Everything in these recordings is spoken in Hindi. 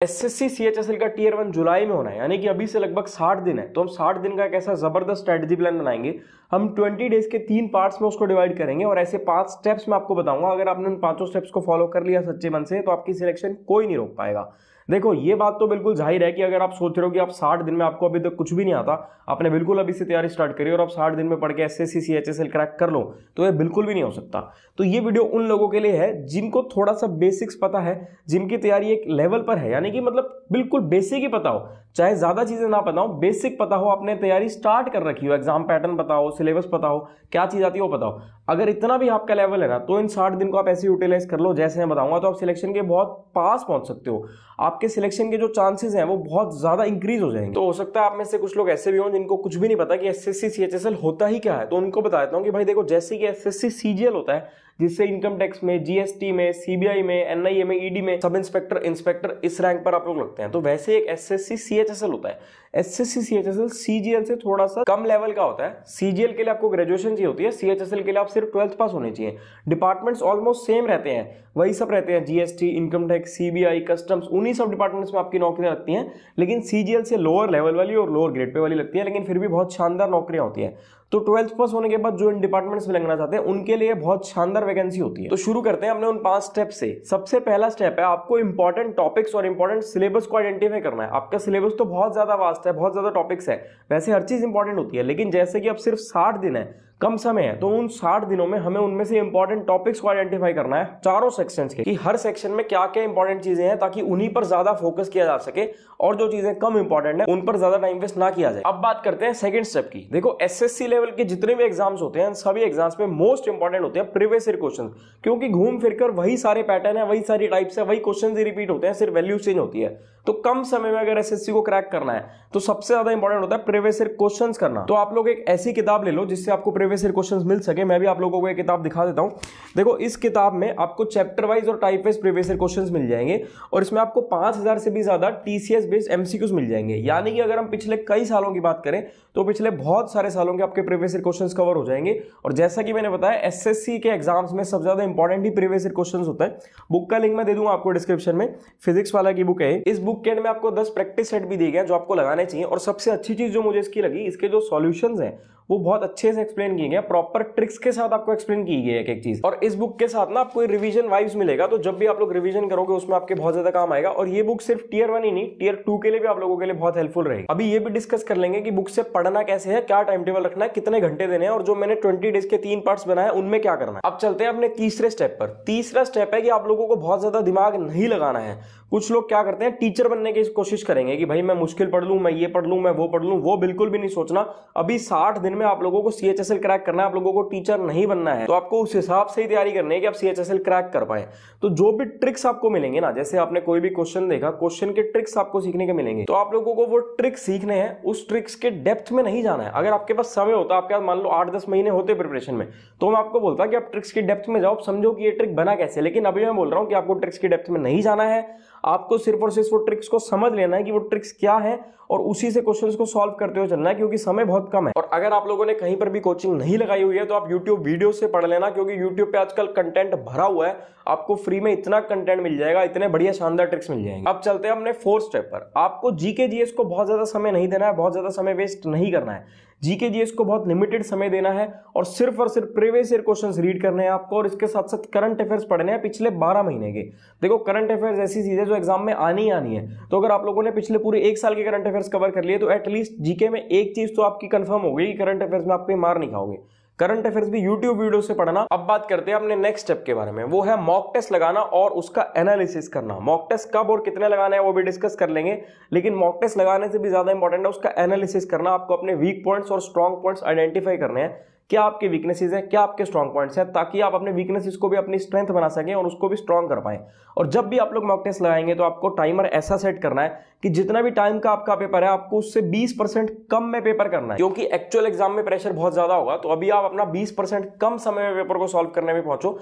एसएससी सीएचएसएल का टीयर 1 जुलाई में होना है, यानी कि अभी से लगभग 60 दिन है। तो हम 60 दिन का एक ऐसा जबरदस्त स्ट्रेटजी प्लान बनाएंगे। हम 20 डेज के 3 पार्ट्स में उसको डिवाइड करेंगे और ऐसे 5 स्टेप्स मैं आपको बताऊंगा। अगर आपने उन 5 स्टेप्स को फॉलो कर लिया सच्चे मन से तो आपकी सिलेक्शन कोई नहीं रोक पाएगा। देखो ये बात तो बिल्कुल जाहिर है कि अगर आप सोच रहे हो कि आप 60 दिन में आपको अभी तक कुछ भी नहीं आता, आपने बिल्कुल अभी से तैयारी स्टार्ट करी और आप 60 दिन में पढ़ के एसएससी सीएचएसएल क्रैक कर लो, तो ये बिल्कुल भी नहीं हो सकता। तो ये वीडियो उन लोगों के लिए है जिनको थोड़ा सा बेसिक्स पता है, जिनकी तैयारी एक लेवल पर है, यानी कि मतलब बिल्कुल बेसिक ही पता हो, चाहे ज्यादा चीजें ना पता हो, बेसिक पता हो, आपने तैयारी स्टार्ट कर रखी हो, एग्जाम पैटर्न पता हो, सिलेबस पता हो, क्या चीज आती है वो पता हो। अगर इतना भी आपका लेवल है ना, तो इन 60 दिन को आप ऐसे यूटिलाइज कर लो जैसे मैं बताऊंगा, तो आप सिलेक्शन के बहुत पास पहुंच सकते हो। आपके सिलेक्शन के जो चांसेस हैं वो बहुत ज्यादा इंक्रीज हो जाएंगे। तो हो सकता है आप में से कुछ लोग ऐसे भी हों जिनको कुछ भी नहीं पता कि एसएससी सीएचएसएल होता ही क्या है। तो उनको बता देता हूं कि भाई देखो, जैसे कि एसएससी सीजीएल होता है जिससे इनकम टैक्स में, जीएसटी में, सीबीआई में, एनआईए में, ईडी में सब इंस्पेक्टर, इंस्पेक्टर इस रैंक पर आप लोग लगते हैं, तो वैसे एक एसएससी सीएचएसएल होता है। एसएससी सीएचएसएल सीजीएल से थोड़ा सा कम लेवल का होता है। सीजीएल के लिए आपको ग्रेजुएशन चाहिए होती है, सीएचएसएल के लिए आप सिर्फ 12th पास होने चाहिए। डिपार्टमेंट्स ऑलमोस्ट सेम रहते हैं, वही सब रहते हैं, GST, income tax, CBI, customs, उन्हीं सब डिपार्टमेंट्स में आपकी नौकरियां लगती हैं। लेकिन सीजीएल से लोअर लेवल वाली और लोअर ग्रेड पे वाली लगती है, लेकिन फिर भी बहुत शानदार नौकरियां होती हैं। तो 12th पास होने के बाद जो इन डिपार्टमेंट्स में लगना चाहते हैं उनके लिए बहुत शानदार वैकेंसी होती है। तो शुरू करते हैं अपने उन 5 स्टेप से। सबसे पहला स्टेप है आपको इंपॉर्टेंट टॉपिक्स और इंपॉर्टेंट सिलेबस को आइडेंटिफाई करना है। आपका सिलेबस तो बहुत ज्यादा वास्ट है, बहुत ज्यादा टॉपिक्स है, वैसे हर चीज इंपॉर्टेंट होती है, लेकिन जैसे कि अब सिर्फ 60 दिन है, कम समय है, तो उन 60 दिनों में हमें उनमें से इंपॉर्टेंट टॉपिक्स को आइडेंटिफाई करना है चारों सेक्शंस के, कि हर सेक्शन में क्या क्या इंपॉर्टेंट चीजें हैं, ताकि उन्हीं पर ज्यादा फोकस किया जा सके और जो चीजें कम इंपॉर्टेंट है उन पर ज्यादा टाइम वेस्ट ना किया जाए। अब बात करते हैं सेकंड स्टेप की। देखो एसएससी लेवल के जितने भी एग्जाम्स होते हैं, सभी एग्जाम्स में मोस्ट इंपॉर्टेंट होते हैं प्रीवियस ईयर क्वेश्चन, क्योंकि घूम फिरकर वही सारे पैटर्न है, वही सारी टाइप्स है, वही क्वेश्चन ही रिपीट होते हैं, सिर्फ वैल्यू चेंज होती है। तो कम समय में अगर एसएससी को क्रैक करना है तो सबसे ज्यादा इंपॉर्टेंट होता है प्रीवियस ईयर क्वेश्चंस करना। तो आप लोग एक ऐसी किताब ले लो जिससे आपको प्रीवियस ईयर क्वेश्चंस मिल सके। मैं भी आप लोगों को एक किताब दिखा देता हूं। देखो इस किताब में आपको चैप्टर वाइज और type wise previous year questions मिल जाएंगे और इसमें आपको 5000 से भी ज्यादा टीसीएस बेस्ड एमसीक्यूज मिल जाएंगे। यानी कि अगर हम पिछले कई सालों की बात करें तो पिछले बहुत सारे सालों के आपके प्रीवियस ईयर क्वेश्चंस कवर हो जाएंगे। और जैसा कि मैंने बताया, एसएससी के एग्जाम्स में सबसे ज्यादा इंपॉर्टेंट ही प्रीवियस ईयर क्वेश्चंस होता है। बुक का लिंक मैं दे दूंगा आपको डिस्क्रिप्शन में, फिजिक्स वाला की बुक है। इस बुक के एंड में आपको 10 प्रैक्टिस सेट भी दिए गए जो आपको लगाने चाहिए। और सबसे अच्छी चीज जो मुझे इसकी लगी, इसके जो सॉल्यूशंस हैं वो बहुत अच्छे से एक्सप्लेन किए गए, प्रॉपर ट्रिक्स के साथ आपको एक्सप्लेन की गई है एक एक चीज। और इस बुक के साथ ना आपको रिवीजन वाइब्स मिलेगा, तो जब भी आप लोग रिवीजन करोगे उसमें आपके बहुत ज्यादा काम आएगा। और ये बुक सिर्फ टीयर 1 ही नहीं, टीयर 2 के लिए भी आप लोगों के लिए बहुत हेल्पफुल रहेगी। अभी ये भी डिस्कस कर लेंगे कि बुक से पढ़ना कैसे है, क्या टाइम टेबल रखना है, कितने घंटे देने हैं, और जो मैंने 20 डेज के 3 पार्ट्स बनाए उनमें क्या करना है। अब चलते हैं अपने तीसरे स्टेप पर। तीसरा स्टेप है कि आप लोगों को बहुत ज्यादा दिमाग नहीं लगाना है। कुछ लोग क्या करते हैं, टीचर बनने की कोशिश करेंगे कि भाई मैं मुश्किल पढ़ लूं, मैं ये पढ़ लूं, मैं वो पढ़ लूं। वो बिल्कुल भी नहीं सोचना। अभी 60 दिन में आप लोगों को सीएचएसएल क्रैक करना है, आप लोगों को टीचर नहीं बनना है। तो आपको उस हिसाब से ही तैयारी करनी है कि आप सीएचएसएल क्रैक कर पाए। तो जो भी ट्रिक्स आपको मिलेंगे ना, जैसे आपने कोई भी क्वेश्चन देखा, क्वेश्चन के ट्रिक्स आपको सीखने के मिलेंगे, तो आप लोगों को वो ट्रिक्स सीखने हैं, उस ट्रिक्स के डेप्थ में नहीं जाना है। अगर आपके पास समय होता, आपके पास मान लो 8-10 महीने होते प्रिपरेशन में, तो मैं आपको बोलता कि आप ट्रिक्स की डेप्थ में जाओ, समझो कि ये ट्रिक बना कैसे। लेकिन अभी मैं बोल रहा हूं कि आपको ट्रिक्स की डेप्थ में नहीं जाना है, आपको सिर्फ और सिर्फ वो ट्रिक्स को समझ लेना है कि वो ट्रिक्स क्या है और उसी से क्वेश्चंस को सॉल्व करते हुए चलना है, क्योंकि समय बहुत कम है। और अगर आप लोगों ने कहीं पर भी कोचिंग नहीं लगाई हुई है तो आप YouTube वीडियो से पढ़ लेना, क्योंकि YouTube पे आजकल कंटेंट भरा हुआ है। आपको फ्री में इतना कंटेंट मिल जाएगा, इतने बढ़िया शानदार ट्रिक्स मिल जाएंगे। अब चलते हैं अपने 4th स्टेप पर। आपको जीके जीएस को बहुत ज्यादा समय नहीं देना है, बहुत ज्यादा समय वेस्ट नहीं करना है। जीके जीएस को बहुत लिमिटेड समय देना है और सिर्फ प्रीवियस ईयर क्वेश्चंस रीड करने हैं आपको, और इसके साथ साथ करंट अफेयर्स पढ़ने हैं पिछले 12 महीने के। देखो करंट अफेयर्स ऐसी चीज है जो एग्जाम में आनी ही आनी है। तो अगर आप लोगों ने पिछले पूरे 1 साल के करंट अफेयर्स कवर कर लिए तो एटलीस्ट जीके में एक चीज तो आपकी कंफर्म हो गई कि करंट अफेयर्स में आप कहीं मार नहीं खाओगे। करंट अफेयर्स भी YouTube वीडियो से पढ़ना। अब बात करते हैं अपने नेक्स्ट स्टेप के बारे में, वो है मॉक टेस्ट लगाना और उसका एनालिसिस करना। मॉक टेस्ट कब और कितने लगाने हैं वो भी डिस्कस कर लेंगे, लेकिन मॉक टेस्ट लगाने से भी ज्यादा इंपॉर्टेंट है उसका एनालिसिस करना। आपको अपने वीक पॉइंट्स और स्ट्रॉन्ग पॉइंट्स आइडेंटिफाई करने हैं, क्या आपके वीकनेसेस हैं, क्या आपके स्ट्रॉन्ग पॉइंट्स हैं, ताकि आप अपने वीकनेसेस को भी अपनी स्ट्रेंथ बना सकें और उसको भी स्ट्रॉन्ग कर पाएं। और जब भी आप लोग मॉक टेस्ट लगाएंगे तो आपको टाइमर ऐसा सेट करना है कि जितना भी टाइम का आपका पेपर है आपको उससे 20% कम में पेपर करना है, क्योंकि एक्चुअल एग्जाम में प्रेशर बहुत ज्यादा होगा। तो अभी आप अपना 20% कम समय में पेपर को सॉल्व करने में पहुंचो,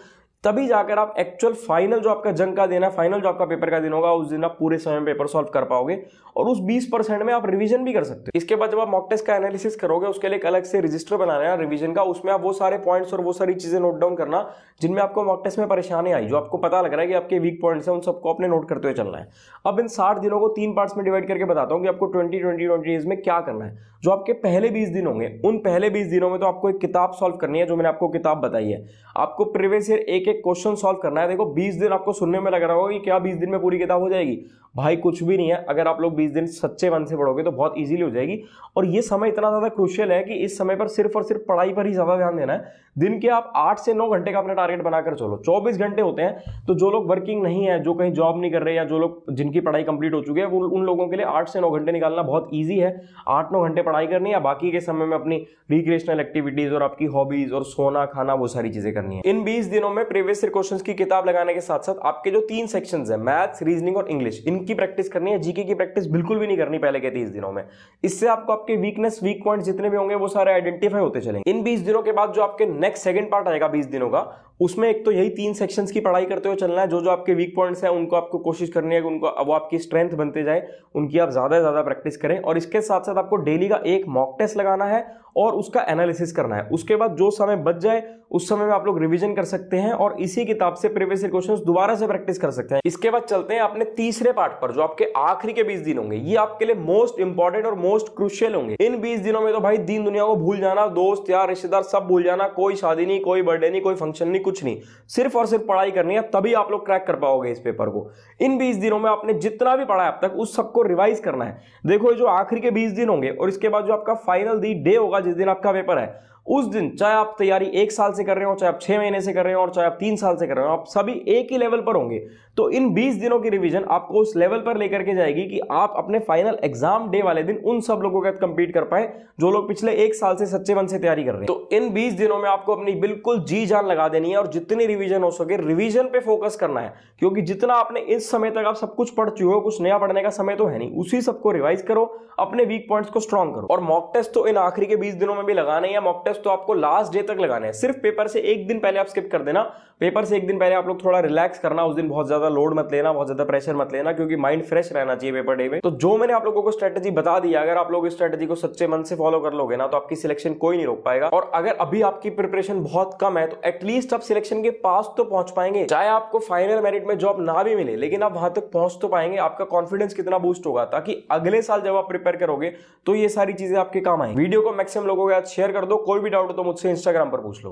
तभी जाकर आप एक्चुअल फाइनल जो आपका जंग का दिन है, फाइनल जो आपका पेपर का दिन होगा, उस दिन आप पूरे समय में पेपर सॉल्व कर पाओगे और उस 20% में आप रिवीजन भी कर सकते हो। इसके बाद जब आप मॉक टेस्ट का एनालिसिस करोगे, उसके लिए एक अलग से रजिस्टर बनाना है रिवीजन का, उसमें आप वो सारे पॉइंट्स और वो सारी चीजें नोट डाउन करना जिनमें आपको मॉक टेस्ट में परेशानी आई, जो आपको पता लग रहा है कि आपके वीक पॉइंट्स हैं, उन सबको अपने नोट करते हुए चलना है। अब इन 60 दिनों को 3 पार्ट्स में डिवाइड करके बताता हूं कि आपको 20 डेज में क्या करना है। जो आपके पहले 20 दिन होंगे, उन पहले 20 दिनों में तो आपको एक किताब सॉल्व करनी है, जो मैंने आपको किताब बताई है। आपको प्रीवियस ईयर एक एक क्वेश्चन सॉल्व करना है। देखो 20 दिन आपको सुनने में लग रहा होगा कि क्या 20 दिन में पूरी किताब हो जाएगी? भाई कुछ भी नहीं है। अगर आप लोग 20 दिन सच्चे मन से पढ़ोगे तो बहुत इजीली हो जाएगी। और ये समय इतना ज्यादा क्रूशियल है कि इस समय पर सिर्फ और सिर्फ पढ़ाई पर ही ज्यादा ध्यान देना है। दिन के आप 8 से 9 घंटे का अपना टारगेट बनाकर चलो। 24 घंटे होते हैं, तो जो लोग वर्किंग नहीं है, जो कहीं जॉब नहीं कर रहे, या जो लोग जिनकी पढ़ाई कंप्लीट हो चुकी है, वो उन लोगों के लिए 8 से 9 घंटे निकालना बहुत ईजी है। 8-9 घंटे पढ़ाई करनी है, बाकी के समय में अपनी रिक्रिएशनल एक्टिविटीज और आपकी हॉबीज और सोना खाना वो सारी चीजें करनी है। इन 20 दिनों में प्रीवियस ईयर क्वेश्चंस की किताब लगाने के साथ साथ आपके जो 3 सेक्शंस है, मैथ्स, रीजनिंग और इंग्लिश, इनकी प्रैक्टिस करनी है। जीके की प्रैक्टिस बिल्कुल भी नहीं करनी पहले के 30 दिनों में। इससे आपको आपके वीकनेस, वीक पॉइंट जितने भी होंगे वो सारे आइडेंटिफाई होते चलेंगे। इन 20 दिनों के बाद जो आपके नेक्स्ट सेकंड पार्ट आएगा 20 दिनों का, उसमें एक तो यही 3 सेक्शंस की पढ़ाई करते हुए चलना है। जो जो आपके वीक पॉइंट्स हैं उनको आपको कोशिश करनी है कि उनको वो आपकी स्ट्रेंथ बनते जाए, उनकी आप ज्यादा से ज्यादा प्रैक्टिस करें। और इसके साथ साथ आपको डेली का एक मॉक टेस्ट लगाना है और उसका एनालिसिस करना है। उसके बाद जो समय बच जाए उस समय में आप लोग रिवीजन कर सकते हैं और इसी किताब से प्रीवियस ईयर क्वेश्चंस दोबारा से प्रैक्टिस कर सकते हैं। इसके बाद चलते हैं अपने तीसरे पार्ट पर, जो आपके आखिरी के 20 दिन होंगे। ये आपके लिए मोस्ट इंपॉर्टेंट और मोस्ट क्रूशियल होंगे। इन 20 दिनों में तो भाई दीन दुनिया को भूल जाना, दोस्त यार रिश्तेदार सब भूल जाना, कोई शादी नहीं, कोई बर्थडे नहीं, कोई फंक्शन नहीं, कुछ नहीं, सिर्फ और सिर्फ पढ़ाई करनी है। तभी आप लोग क्रैक कर पाओगे इस पेपर को। इन 20 दिनों में आपने जितना भी पढ़ा है अब तक, उस सबको रिवाइज करना है। देखो ये जो आखिरी के 20 दिन होंगे और इसके बाद जो आपका फाइनल डे होगा, जिस दिन आपका पेपर है, उस दिन चाहे आप तैयारी 1 साल से कर रहे हो, चाहे आप 6 महीने से कर रहे हो, और चाहे आप 3 साल से कर रहे हो, आप सभी एक ही लेवल पर होंगे। तो इन 20 दिनों की रिवीजन आपको उस लेवल पर लेकर के जाएगी कि आप अपने फाइनल एग्जाम डे वाले दिन उन सब लोगों के साथ कंपीट कर पाए जो लोग पिछले 1 साल से सच्चे मन से तैयारी कर रहे हैं। तो इन 20 दिनों में आपको अपनी बिल्कुल जी जान लगा देनी है और जितनी रिवीजन हो सके रिवीजन पे फोकस करना है। क्योंकि जितना आपने इस समय तक आप सब कुछ पढ़ चुके हो, कुछ नया पढ़ने का समय तो है नहीं, उसी सबको रिवाइज करो, अपने वीक पॉइंट्स को स्ट्रॉन्ग करो। और मॉक टेस्ट तो इन आखिरी के 20 दिनों में भी लगाने हैं। मॉक टेस्ट तो आपको लास्ट डे तक लगाने हैं। सिर्फ पेपर से 1 दिन पहले आप स्किप कर देना। पेपर से 1 दिन पहले आप लोग थोड़ा रिलैक्स करना, उस दिन बहुत ज्यादा लोड मत लेना, बहुत ज्यादा प्रेशर मत लेना, क्योंकि माइंड फ्रेश रहना चाहिए पेपर डे में। तो जो मैंने आप लोगों को स्ट्रेटेजी बता दी, अगर आप लोग इस स्ट्रेटेजी को सच्चे मन से फॉलो कर लोगे ना, तो आपकी सिलेक्शन कोई नहीं रोक पाएगा। और अगर अभी आपकी प्रिपरेशन बहुत कम है, तो एटलीस्ट आप सिलेक्शन के पास तो पहुंच पाएंगे। चाहे आपको फाइनल मेरिट में जॉब ना भी मिले, लेकिन आप वहां तक पहुंच तो पाएंगे। आपका कॉन्फिडेंस कितना बूस्ट होगा, ताकि अगले साल जब आप प्रिपेयर करोगे तो ये सारी चीजें आपके काम आएंगी। वीडियो को मैक्सिमम लोगों के साथ शेयर कर दो। कोई भी डाउट हो तो मुझसे इंस्टाग्राम पर पूछ लो।